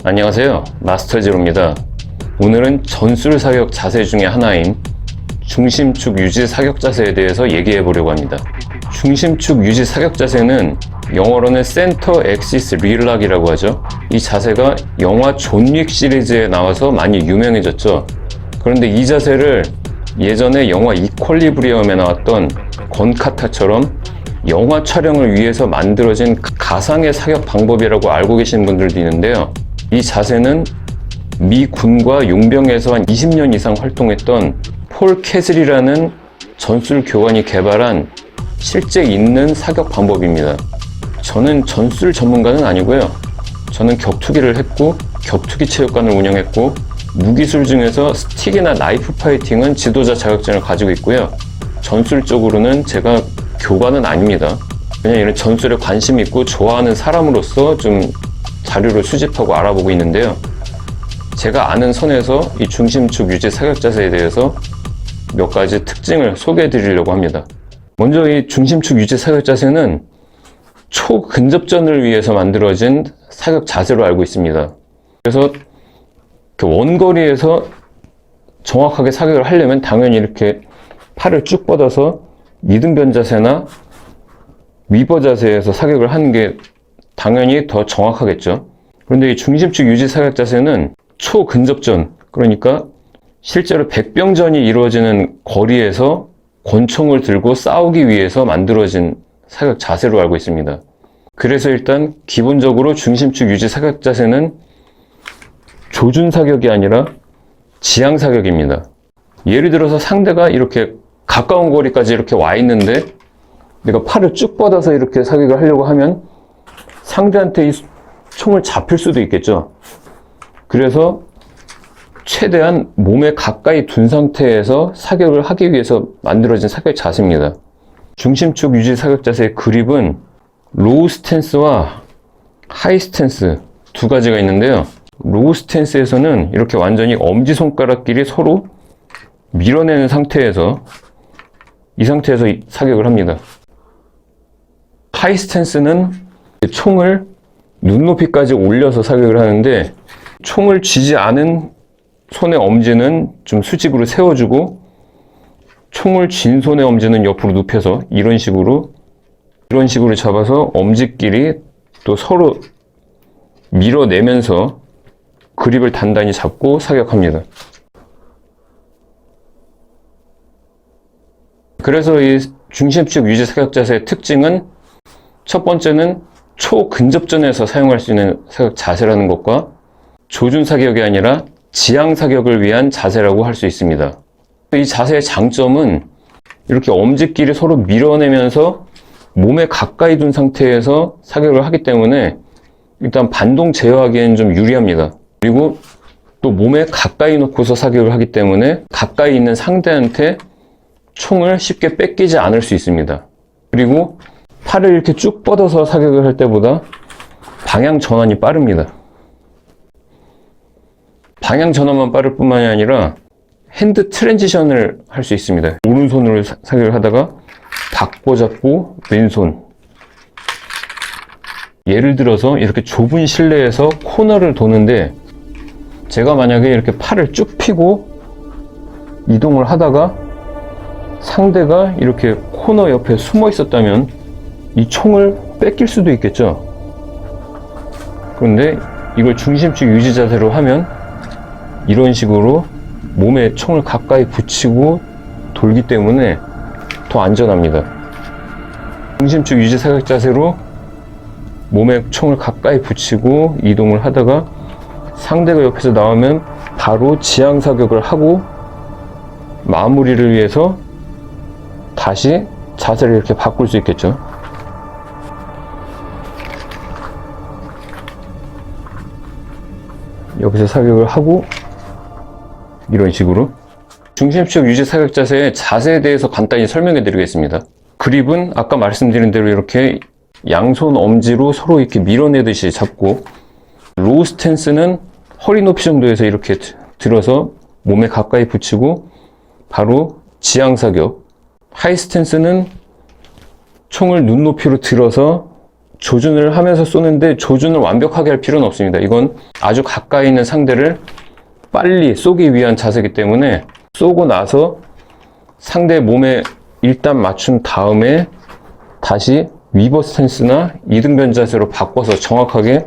안녕하세요, 마스터제로입니다. 오늘은 전술 사격 자세 중에 하나인 중심축 유지 사격 자세에 대해서 얘기해 보려고 합니다. 중심축 유지 사격 자세는 영어로는 센터 엑시스 릴락이라고 하죠. 이 자세가 영화 존 윅 시리즈에 나와서 많이 유명해졌죠. 그런데 이 자세를 예전에 영화 이퀄리브리엄에 나왔던 건카타처럼 영화 촬영을 위해서 만들어진 가상의 사격 방법이라고 알고 계시는 분들도 있는데요. 이 자세는 미 군과 용병에서 한 20년 이상 활동했던 폴 캐슬이라는 전술 교관이 개발한 실제 있는 사격 방법입니다. 저는 전술 전문가는 아니고요. 저는 격투기를 했고 격투기 체육관을 운영했고 무기술 중에서 스틱이나 나이프 파이팅은 지도자 자격증을 가지고 있고요. 전술적으로는 제가 교관은 아닙니다. 그냥 이런 전술에 관심 있고 좋아하는 사람으로서 좀 자료를 수집하고 알아보고 있는데요. 제가 아는 선에서 이 중심축 유지 사격 자세에 대해서 몇 가지 특징을 소개해 드리려고 합니다. 먼저 이 중심축 유지 사격 자세는 초근접전을 위해서 만들어진 사격 자세로 알고 있습니다. 그래서 원거리에서 정확하게 사격을 하려면 당연히 이렇게 팔을 쭉 뻗어서 이등변 자세나 위버 자세에서 사격을 하는 게 당연히 더 정확하겠죠. 그런데 이 중심축 유지 사격 자세는 초근접전, 그러니까 실제로 백병전이 이루어지는 거리에서 권총을 들고 싸우기 위해서 만들어진 사격 자세로 알고 있습니다. 그래서 일단 기본적으로 중심축 유지 사격 자세는 조준 사격이 아니라 지향 사격입니다. 예를 들어서 상대가 이렇게 가까운 거리까지 이렇게 와 있는데 내가 팔을 쭉 뻗어서 이렇게 사격을 하려고 하면 상대한테 이 총을 잡힐 수도 있겠죠. 그래서 최대한 몸에 가까이 둔 상태에서 사격을 하기 위해서 만들어진 사격 자세입니다. 중심축 유지 사격 자세의 그립은 로우 스탠스와 하이 스탠스 두 가지가 있는데요. 로우 스탠스에서는 이렇게 완전히 엄지손가락끼리 서로 밀어내는 상태에서 이 상태에서 사격을 합니다. 하이 스탠스는 총을 눈높이까지 올려서 사격을 하는데 총을 쥐지 않은 손의 엄지는 좀 수직으로 세워주고 총을 쥔 손의 엄지는 옆으로 눕혀서 이런 식으로 잡아서 엄지끼리 또 서로 밀어내면서 그립을 단단히 잡고 사격합니다. 그래서 이 중심축 유지 사격 자세의 특징은 첫 번째는 초근접전에서 사용할 수 있는 사격 자세라는 것과 조준 사격이 아니라 지향 사격을 위한 자세라고 할 수 있습니다. 이 자세의 장점은 이렇게 엄지끼리 서로 밀어내면서 몸에 가까이 둔 상태에서 사격을 하기 때문에 일단 반동 제어하기에는 좀 유리합니다. 그리고 또 몸에 가까이 놓고서 사격을 하기 때문에 가까이 있는 상대한테 총을 쉽게 뺏기지 않을 수 있습니다. 그리고 팔을 이렇게 쭉 뻗어서 사격을 할 때보다 방향 전환이 빠릅니다. 방향 전환만 빠를 뿐만이 아니라 핸드 트랜지션을 할 수 있습니다. 오른손으로 사격을 하다가 바꿔 잡고 왼손. 예를 들어서 이렇게 좁은 실내에서 코너를 도는데 제가 만약에 이렇게 팔을 쭉 펴고 이동을 하다가 상대가 이렇게 코너 옆에 숨어 있었다면 이 총을 뺏길 수도 있겠죠. 그런데 이걸 중심축 유지 자세로 하면 이런 식으로 몸에 총을 가까이 붙이고 돌기 때문에 더 안전합니다. 중심축 유지 사격 자세로 몸에 총을 가까이 붙이고 이동을 하다가 상대가 옆에서 나오면 바로 지향 사격을 하고 마무리를 위해서 다시 자세를 이렇게 바꿀 수 있겠죠. 여기서 사격을 하고 이런 식으로 중심축 유지 사격 자세의 자세에 대해서 간단히 설명해 드리겠습니다. 그립은 아까 말씀드린 대로 이렇게 양손 엄지로 서로 이렇게 밀어내듯이 잡고, 로우 스탠스는 허리 높이 정도에서 이렇게 들어서 몸에 가까이 붙이고 바로 지향 사격, 하이 스탠스는 총을 눈높이로 들어서 조준을 하면서 쏘는데 조준을 완벽하게 할 필요는 없습니다. 이건 아주 가까이 있는 상대를 빨리 쏘기 위한 자세이기 때문에 쏘고 나서 상대 몸에 일단 맞춘 다음에 다시 위버 스탠스나 이등변 자세로 바꿔서 정확하게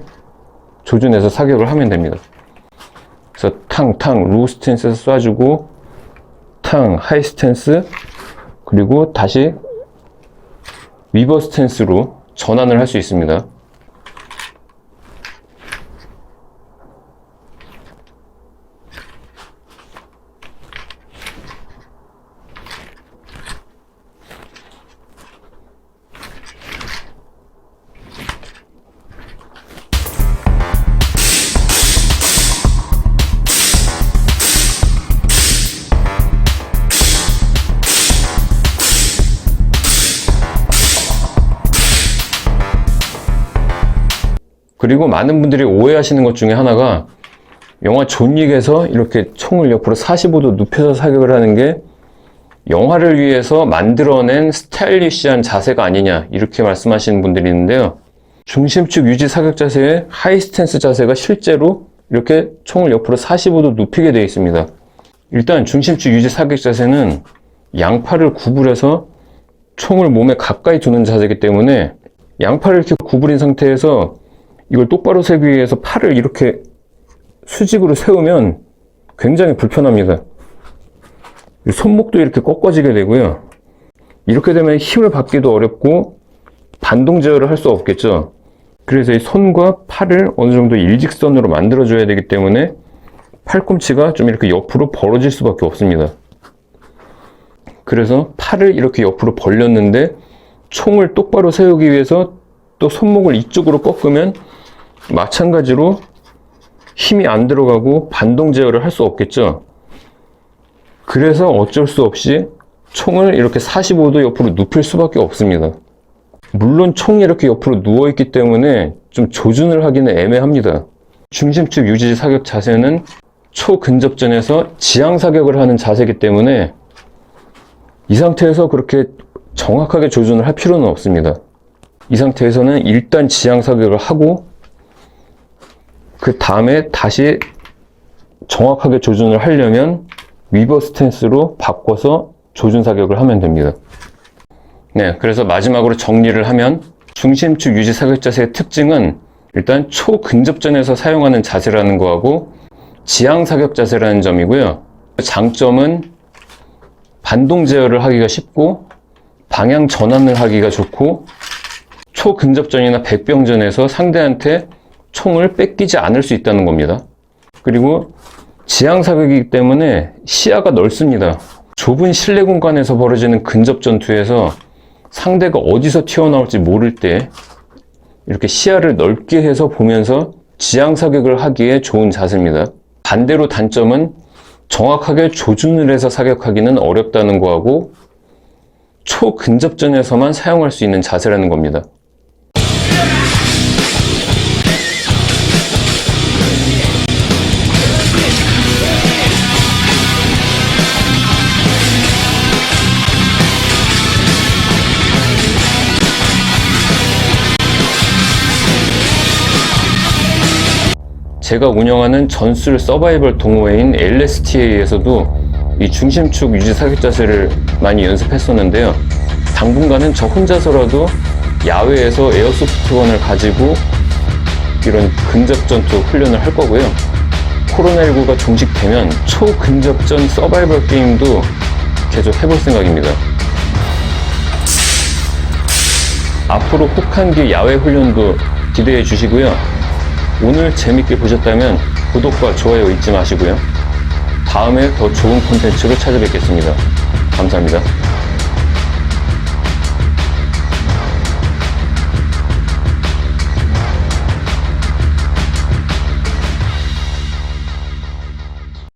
조준해서 사격을 하면 됩니다. 그래서 탕 로우 스탠스에서 쏴주고 탕 하이 스탠스, 그리고 다시 위버 스탠스로 전환을 할 수 있습니다. 그리고 많은 분들이 오해하시는 것 중에 하나가 영화 존 윅에서 이렇게 총을 옆으로 45도 눕혀서 사격을 하는 게 영화를 위해서 만들어낸 스타일리시한 자세가 아니냐, 이렇게 말씀하시는 분들이 있는데요. 중심축 유지 사격 자세의 하이 스탠스 자세가 실제로 이렇게 총을 옆으로 45도 눕히게 되어 있습니다. 일단 중심축 유지 사격 자세는 양팔을 구부려서 총을 몸에 가까이 두는 자세이기 때문에 양팔을 이렇게 구부린 상태에서 이걸 똑바로 세기 위해서 팔을 이렇게 수직으로 세우면 굉장히 불편합니다. 손목도 이렇게 꺾어지게 되고요. 이렇게 되면 힘을 받기도 어렵고 반동 제어를 할 수 없겠죠. 그래서 이 손과 팔을 어느 정도 일직선으로 만들어줘야 되기 때문에 팔꿈치가 좀 이렇게 옆으로 벌어질 수밖에 없습니다. 그래서 팔을 이렇게 옆으로 벌렸는데 총을 똑바로 세우기 위해서 또 손목을 이쪽으로 꺾으면 마찬가지로 힘이 안 들어가고 반동 제어를 할 수 없겠죠. 그래서 어쩔 수 없이 총을 이렇게 45도 옆으로 눕힐 수밖에 없습니다. 물론 총이 이렇게 옆으로 누워있기 때문에 좀 조준을 하기는 애매합니다. 중심축 유지 사격 자세는 초근접전에서 지향 사격을 하는 자세이기 때문에 이 상태에서 그렇게 정확하게 조준을 할 필요는 없습니다. 이 상태에서는 일단 지향 사격을 하고 그 다음에 다시 정확하게 조준을 하려면 위버 스탠스로 바꿔서 조준 사격을 하면 됩니다. 네, 그래서 마지막으로 정리를 하면 중심축 유지 사격 자세의 특징은 일단 초근접전에서 사용하는 자세라는 거하고 지향 사격 자세라는 점이고요. 장점은 반동 제어를 하기가 쉽고 방향 전환을 하기가 좋고 초근접전이나 백병전에서 상대한테 총을 뺏기지 않을 수 있다는 겁니다. 그리고 지향 사격이기 때문에 시야가 넓습니다. 좁은 실내 공간에서 벌어지는 근접 전투에서 상대가 어디서 튀어나올지 모를 때 이렇게 시야를 넓게 해서 보면서 지향 사격을 하기에 좋은 자세입니다. 반대로 단점은 정확하게 조준을 해서 사격하기는 어렵다는 거하고 초근접전에서만 사용할 수 있는 자세라는 겁니다. 제가 운영하는 전술 서바이벌 동호회인 LSTA에서도 이 중심축 유지 사격 자세를 많이 연습했었는데요. 당분간은 저 혼자서라도 야외에서 에어소프트건을 가지고 이런 근접전투 훈련을 할 거고요. 코로나19가 종식되면 초근접전 서바이벌 게임도 계속 해볼 생각입니다. 앞으로 혹한기 야외 훈련도 기대해 주시고요. 오늘 재밌게 보셨다면 구독과 좋아요 잊지 마시고요. 다음에 더 좋은 콘텐츠로 찾아뵙겠습니다. 감사합니다.